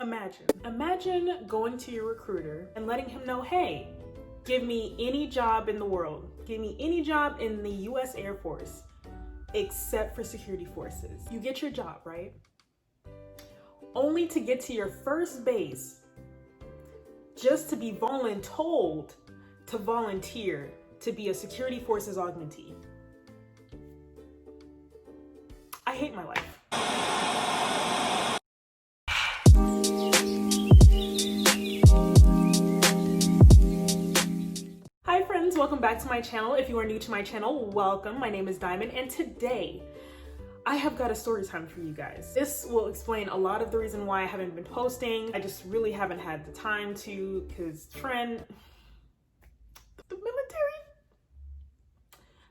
Imagine going to your recruiter and letting him know, hey, give me any job in the world. Give me any job in the US Air Force except for security forces. You get your job, right? Only to get to your first base just to be voluntold to volunteer to be a security forces augmentee. I hate my life. Hi friends, welcome back to my channel. If you are new to my channel, welcome. My name is Diamond, and today I have got a story time for you guys. This will explain a lot of the reason why I haven't been posting. I just really haven't had the time to, because the military,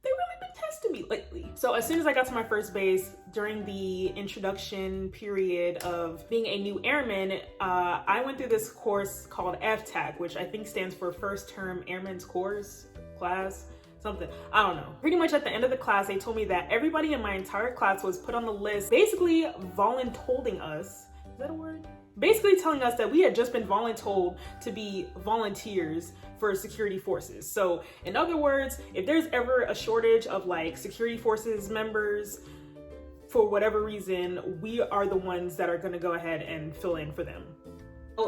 they really been testing me lately. So as soon as I got to my first base, during the introduction period of being a new airman, I went through this course called FTAC, which I think stands for First Term Airman's Course class. Something, I don't know. Pretty much at the end of the class, they told me that everybody in my entire class was put on the list, basically voluntolding us. Is that a word? Basically telling us that we had just been voluntold to be volunteers for security forces. So in other words, if there's ever a shortage of like security forces members, for whatever reason, we are the ones that are gonna go ahead and fill in for them.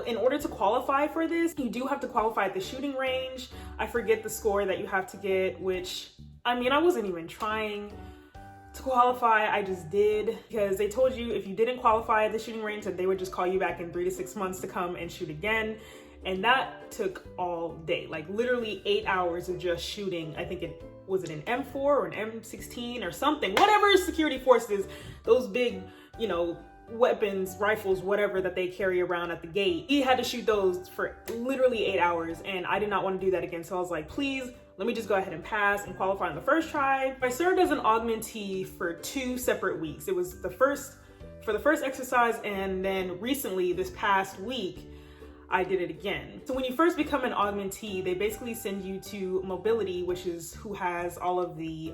In order to qualify for this, you do have to qualify at the shooting range. I forget the score that you have to get, which, I mean, I wasn't even trying to qualify, I just did, because they told you if you didn't qualify at the shooting range that they would just call you back in 3 to 6 months to come and shoot again. And that took all day, like literally 8 hours of just shooting. I think was it an M4 or an M16 or something, whatever security forces, those big, you know, weapons, rifles, whatever that they carry around at the gate. He had to shoot those for literally 8 hours, and I did not want to do that again. So I was like, please, let me just go ahead and pass and qualify on the first try. I served as an augmentee for 2 separate weeks. It was for the first exercise, and then recently, this past week, I did it again. So when you first become an augmentee, they basically send you to mobility, which is who has all of the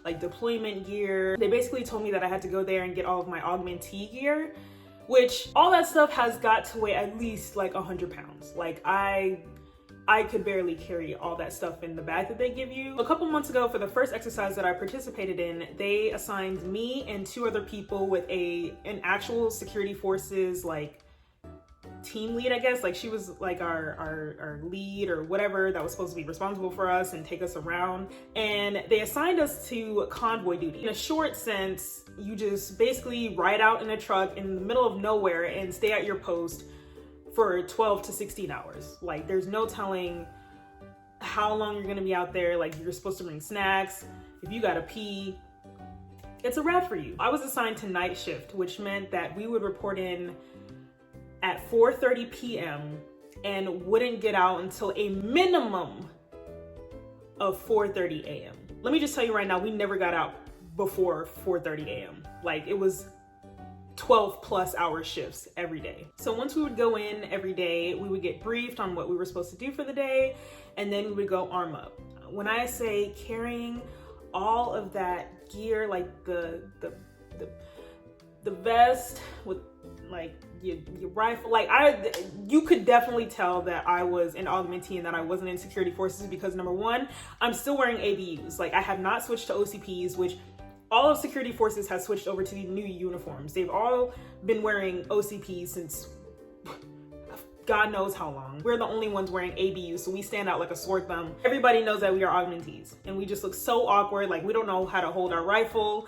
like deployment gear. They basically told me that I had to go there and get all of my augmentee gear, which all that stuff has got to weigh at least like 100 pounds. Like I could barely carry all that stuff in the bag that they give you. A couple months ago, for the first exercise that I participated in, they assigned me and 2 other people with an actual security forces like team lead, I guess. Like she was like our lead or whatever that was supposed to be responsible for us and take us around. And they assigned us to convoy duty. In a short sense, you just basically ride out in a truck in the middle of nowhere and stay at your post for 12 to 16 hours. Like there's no telling how long you're gonna be out there. Like you're supposed to bring snacks. If you gotta pee, it's a wrap for you. I was assigned to night shift, which meant that we would report in at 4:30 p.m. and wouldn't get out until a minimum of 4:30 a.m. Let me just tell you right now, we never got out before 4:30 a.m. Like it was 12 plus hour shifts every day. So once we would go in every day, we would get briefed on what we were supposed to do for the day, and then we would go arm up. When I say carrying all of that gear, like the vest with like your rifle, like you could definitely tell that I was an augmentee and that I wasn't in security forces, because number one, I'm still wearing ABUs. Like I have not switched to OCPs, which all of security forces has switched over to the new uniforms. They've all been wearing OCPs since God knows how long. We're the only ones wearing ABUs, so we stand out like a sore thumb. Everybody knows that we are augmentees, and we just look so awkward. Like we don't know how to hold our rifle.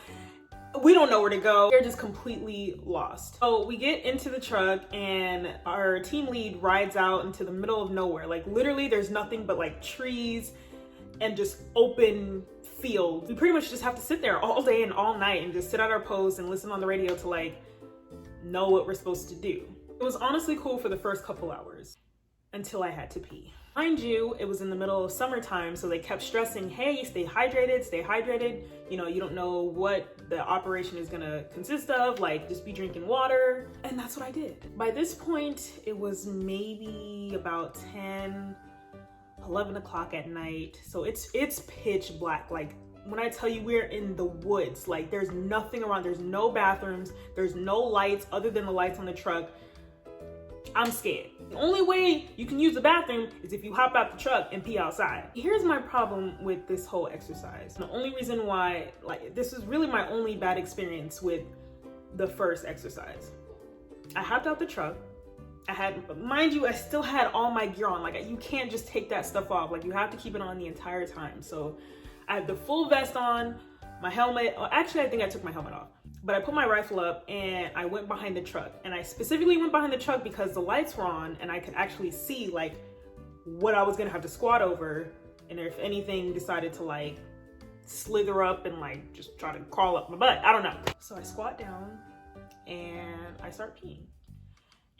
We don't know where to go. We're just completely lost. So we get into the truck and our team lead rides out into the middle of nowhere. Like literally there's nothing but like trees and just open field. We pretty much just have to sit there all day and all night and just sit at our post and listen on the radio to like know what we're supposed to do. It was honestly cool for the first couple hours until I had to pee. Mind you, it was in the middle of summertime, so they kept stressing, hey, stay hydrated, stay hydrated. You know, you don't know what the operation is gonna consist of, like just be drinking water. And that's what I did. By this point, it was maybe about 10, 11 o'clock at night. So it's pitch black. Like when I tell you we're in the woods, like there's nothing around, there's no bathrooms, there's no lights other than the lights on the truck. I'm scared. The only way you can use the bathroom is if you hop out the truck and pee outside. Here's my problem with this whole exercise. The only reason why, like, this is really my only bad experience with the first exercise. I hopped out the truck. Mind you, I still had all my gear on. Like, you can't just take that stuff off. Like, you have to keep it on the entire time. So I had the full vest on, my helmet. Actually, I think I took my helmet off. But I put my rifle up and I went behind the truck. And I specifically went behind the truck because the lights were on and I could actually see like what I was gonna have to squat over. And if anything decided to like slither up and like just try to crawl up my butt, I don't know. So I squat down and I start peeing.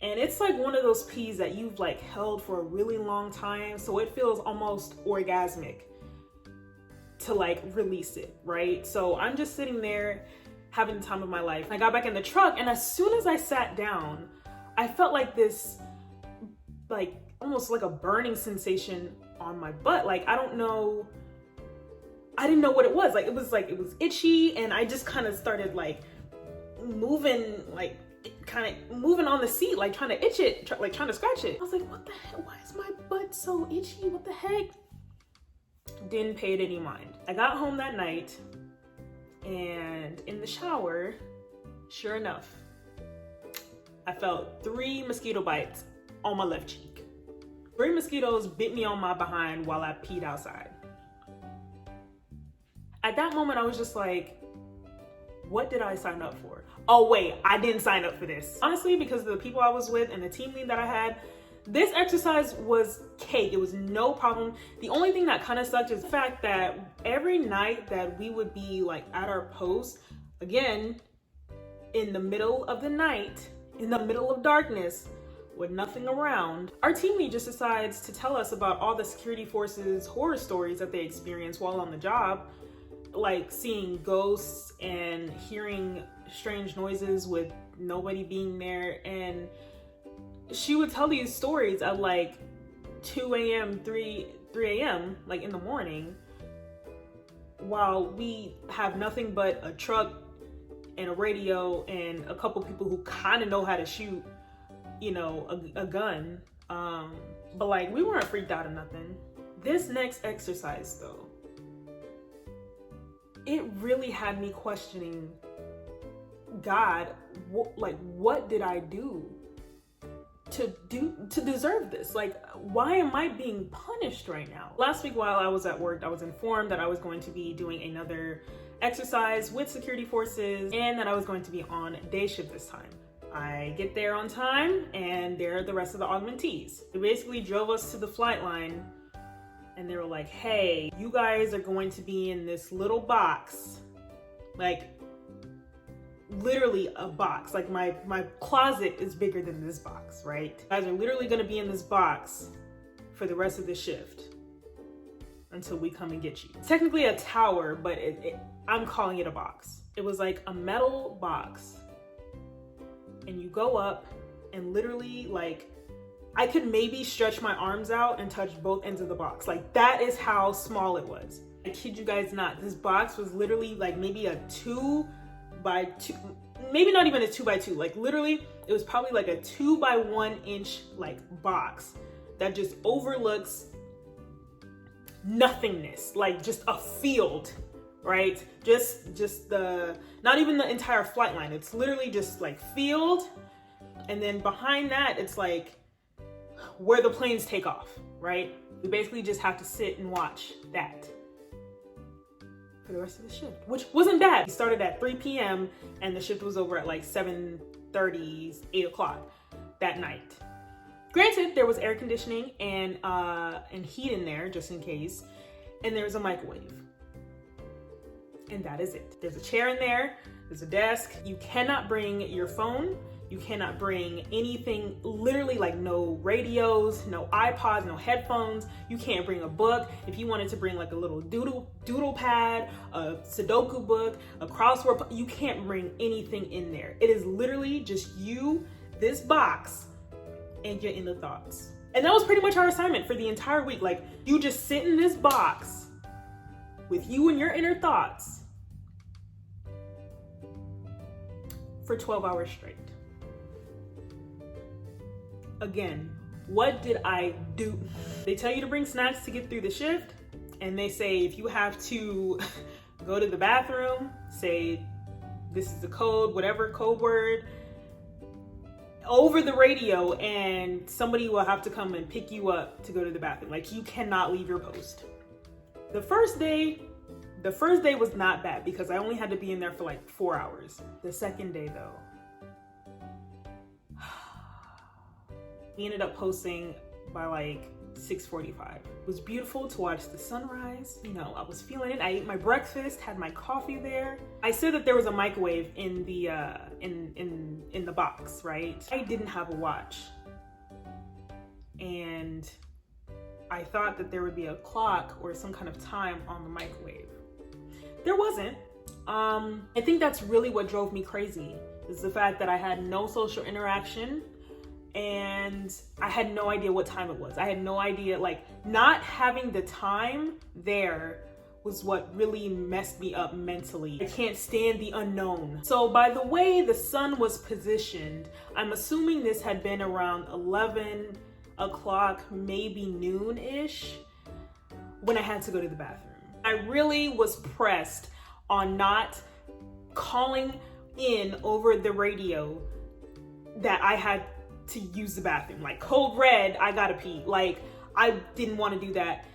And it's like one of those pees that you've like held for a really long time. So it feels almost orgasmic to like release it, right? So I'm just sitting there having the time of my life. I got back in the truck and as soon as I sat down, I felt like this, like almost like a burning sensation on my butt. Like, I didn't know what it was. Like, it was itchy and I just kind of started like moving, like kind of moving on the seat, like trying to itch it, like trying to scratch it. I was like, what the heck? Why is my butt so itchy? What the heck? Didn't pay it any mind. I got home that night and in the shower, sure enough, I felt 3 mosquito bites on my left cheek. 3 mosquitoes bit me on my behind while I peed outside. At that moment, I was just like, what did I sign up for? Oh wait, I didn't sign up for this. Honestly, because of the people I was with and the team lead that I had, this exercise was cake. It was no problem. The only thing that kind of sucked is the fact that every night that we would be like at our post, again, in the middle of the night, in the middle of darkness, with nothing around, our team lead just decides to tell us about all the security forces horror stories that they experienced while on the job, like seeing ghosts and hearing strange noises with nobody being there. And she would tell these stories at like 2 a.m., 3 a.m., like in the morning, while we have nothing but a truck and a radio and a couple people who kind of know how to shoot, you know, a gun. But like, we weren't freaked out or nothing. This next exercise though, it really had me questioning God. What did I do to deserve this? Like, why am I being punished right now? Last week while I was at work, I was informed that I was going to be doing another exercise with security forces and that I was going to be on day shift this time. I get there on time and there are the rest of the augmentees. They basically drove us to the flight line and they were like, hey, you guys are going to be in this little box, like literally a box. Like my closet is bigger than this box, right? You guys are literally gonna be in this box for the rest of the shift until we come and get you. It's technically a tower, but I'm calling it a box. It was like a metal box and you go up and literally like, I could maybe stretch my arms out and touch both ends of the box. Like, that is how small it was. I kid you guys not. This box was literally like maybe a 2 by 2, maybe not even a 2 by 2. Like literally, it was probably like a 2 by 1 inch like box that just overlooks nothingness, like just a field, right? Just the, not even the entire flight line. It's literally just like field. And then behind that, it's like where the planes take off, right? We basically just have to sit and watch that for the rest of the shift, which wasn't bad. We started at 3 p.m. and the shift was over at like 7:30, 8 o'clock that night. Granted, there was air conditioning and heat in there just in case, and there was a microwave. And that is it. There's a chair in there, there's a desk. You cannot bring your phone. You cannot bring anything, literally like no radios, no iPods, no headphones. You can't bring a book. If you wanted to bring like a little doodle pad, a Sudoku book, a crossword, you can't bring anything in there. It is literally just you, this box, and your inner thoughts. And that was pretty much our assignment for the entire week. Like, you just sit in this box with you and your inner thoughts for 12 hours straight. Again, what did I do? They tell you to bring snacks to get through the shift, and they say if you have to go to the bathroom, say this is the code, whatever code word, over the radio, and somebody will have to come and pick you up to go to the bathroom. Like, you cannot leave your post. The first day was not bad because I only had to be in there for like 4 hours. The second day though, we ended up posting by like 6:45. It was beautiful to watch the sunrise. You know, I was feeling it. I ate my breakfast, had my coffee there. I said that there was a microwave in the in the box, right? I didn't have a watch, and I thought that there would be a clock or some kind of time on the microwave. There wasn't. I think that's really what drove me crazy, is the fact that I had no social interaction and I had no idea what time it was. I had no idea, like, not having the time there was what really messed me up mentally. I can't stand the unknown. So by the way the sun was positioned, I'm assuming this had been around 11 o'clock, maybe noon-ish, when I had to go to the bathroom. I really was pressed on not calling in over the radio that I had to use the bathroom. Like, code red, I gotta pee. Like, I didn't want to do that.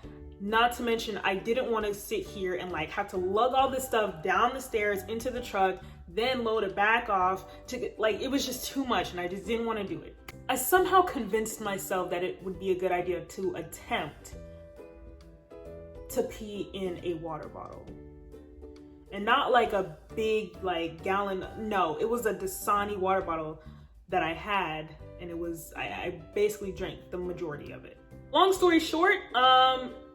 Not to mention, I didn't want to sit here and like have to lug all this stuff down the stairs into the truck, then load it back off to, like, it was just too much and I just didn't want to do it. I somehow convinced myself that it would be a good idea to attempt to pee in a water bottle. And not like a big like gallon, no, it was a Dasani water bottle that I had, and it was, I basically drank the majority of it. Long story short,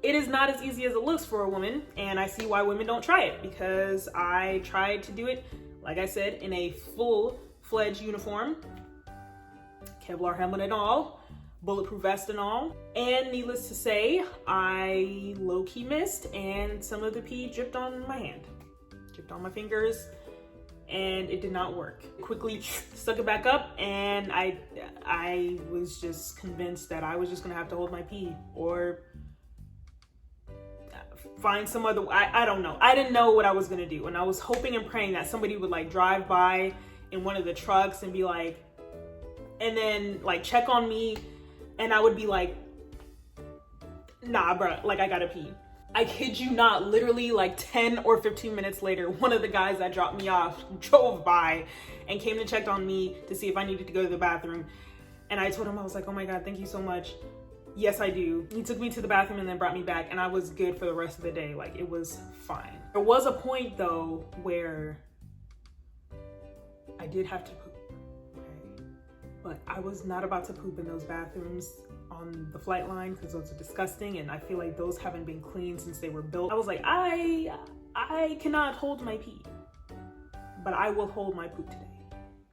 it is not as easy as it looks for a woman, and I see why women don't try it, because I tried to do it, like I said, in a full-fledged uniform, Kevlar helmet and all, bulletproof vest and all, and needless to say, I low-key missed, and some of the pee dripped on my hand, dripped on my fingers, and it did not work. Quickly stuck it back up, and I was just convinced that I was just gonna have to hold my pee or find some other, I don't know. I didn't know what I was gonna do, and I was hoping and praying that somebody would like drive by in one of the trucks and be like, and then like check on me, and I would be like, nah bro, like I gotta pee. I kid you not, literally like 10 or 15 minutes later, one of the guys that dropped me off drove by and came and checked on me to see if I needed to go to the bathroom. And I told him, I was like, oh my God, thank you so much. Yes, I do. He took me to the bathroom and then brought me back, and I was good for the rest of the day. Like, it was fine. There was a point though where I did have to poop, okay? But I was not about to poop in those bathrooms on the flight line because those are disgusting, and I feel like those haven't been cleaned since they were built. I was like, I cannot hold my pee, but I will hold my poop today.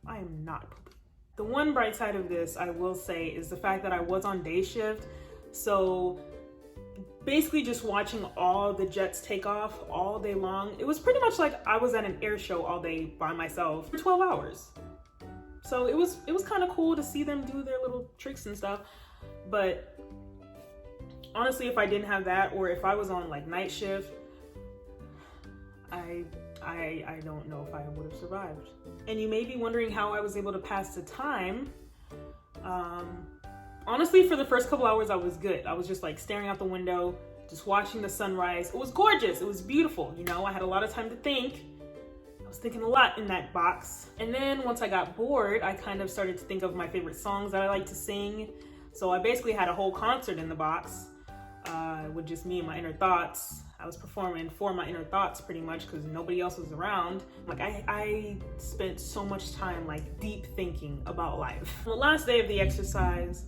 I am not pooping. The one bright side of this, I will say, is the fact that I was on day shift, so basically just watching all the jets take off all day long. It was pretty much like I was at an air show all day by myself for 12 hours. So it was kind of cool to see them do their little tricks and stuff. But honestly, if I didn't have that, or if I was on like night shift, I don't know if I would have survived. And you may be wondering how I was able to pass the time. Honestly, for the first couple hours, I was good. I was just like staring out the window, just watching the sunrise. It was gorgeous. It was beautiful. You know, I had a lot of time to think. I was thinking a lot in that box. And then once I got bored, I kind of started to think of my favorite songs that I like to sing. So I basically had a whole concert in the box with just me and my inner thoughts. I was performing for my inner thoughts pretty much because nobody else was around. Like I spent so much time like deep thinking about life. On the last day of the exercise,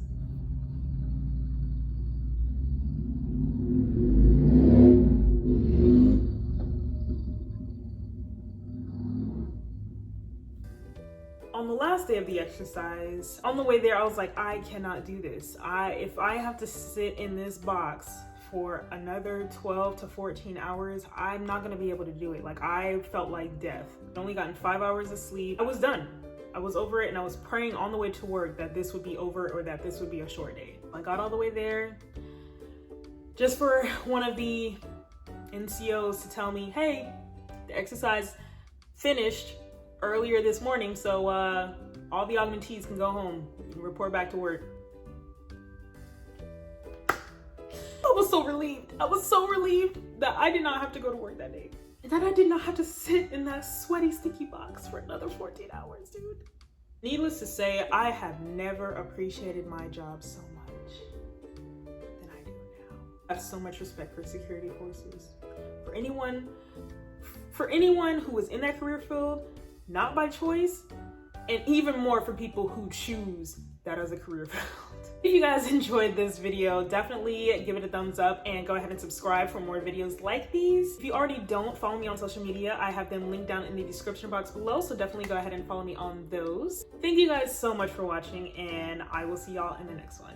on the way there, I was like, I cannot do this. If I have to sit in this box for another 12 to 14 hours, I'm not gonna be able to do it. Like, I felt like death. I'd only gotten 5 hours of sleep. I was done. I was over it, and I was praying on the way to work that this would be over or that this would be a short day. I got all the way there just for one of the NCOs to tell me, hey, the exercise finished earlier this morning, so all the augmentees can go home and report back to work. I was so relieved. I was so relieved that I did not have to go to work that day. And that I did not have to sit in that sweaty, sticky box for another 14 hours, dude. Needless to say, I have never appreciated my job so much than I do now. I have so much respect for security forces. For anyone who is in that career field, not by choice, and even more for people who choose that as a career field. If you guys enjoyed this video, definitely give it a thumbs up and go ahead and subscribe for more videos like these. If you already don't follow me on social media, I have them linked down in the description box below, so definitely go ahead and follow me on those. Thank you guys so much for watching, and I will see y'all in the next one.